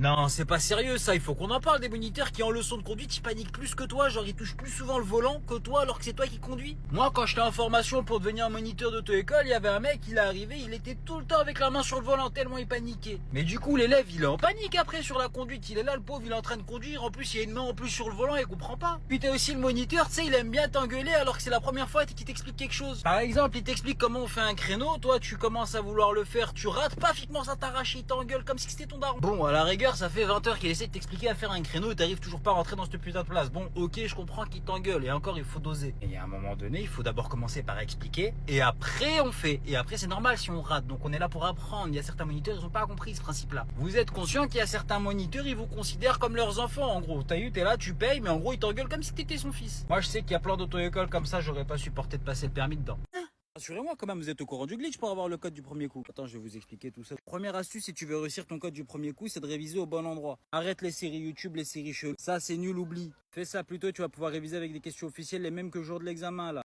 Non, c'est pas sérieux ça, il faut qu'on en parle des moniteurs qui en leçon de conduite ils paniquent plus que toi, genre ils touchent plus souvent le volant que toi alors que c'est toi qui conduis. Moi quand j'étais en formation pour devenir moniteur d'auto-école, il y avait un mec, il est arrivé, il était tout le temps avec la main sur le volant tellement il paniquait. Mais du coup l'élève il est en panique après sur la conduite, il est là le pauvre, il est en train de conduire, en plus il y a une main en plus sur le volant et il comprend pas. Puis t'as aussi le moniteur, tu sais, il aime bien t'engueuler alors que c'est la première fois qu'il t'explique quelque chose. Par exemple, il t'explique comment on fait un créneau, toi tu commences à vouloir le faire, tu rates, paf, il commence à t'arracher, il t'engueule comme si c'était ton daron. Bon, à la rigueur, ça fait 20 heures qu'il essaie de t'expliquer à faire un créneau et t'arrives toujours pas à rentrer dans cette putain de place. Bon, ok, je comprends qu'il t'engueule et encore il faut doser. Et à un moment donné, il faut d'abord commencer par expliquer et après on fait. Et après c'est normal si on rate, donc on est là pour apprendre. Il y a certains moniteurs, ils ont pas compris ce principe-là. Vous êtes conscient qu'il y a certains moniteurs, ils vous considèrent comme leurs enfants en gros. T'as eu, t'es là, tu payes, mais en gros ils t'engueulent comme si t'étais son fils. Moi je sais qu'il y a plein d'auto-écoles comme ça, j'aurais pas supporté de passer le permis dedans. Rassurez-moi quand même, vous êtes au courant du glitch pour avoir le code du premier coup. Attends, je vais vous expliquer tout ça. Première astuce, si tu veux réussir ton code du premier coup, c'est de réviser au bon endroit. Arrête les séries YouTube, les séries cheloues. Ça, c'est nul, oublie. Fais ça plutôt, tu vas pouvoir réviser avec des questions officielles, les mêmes que le jour de l'examen là.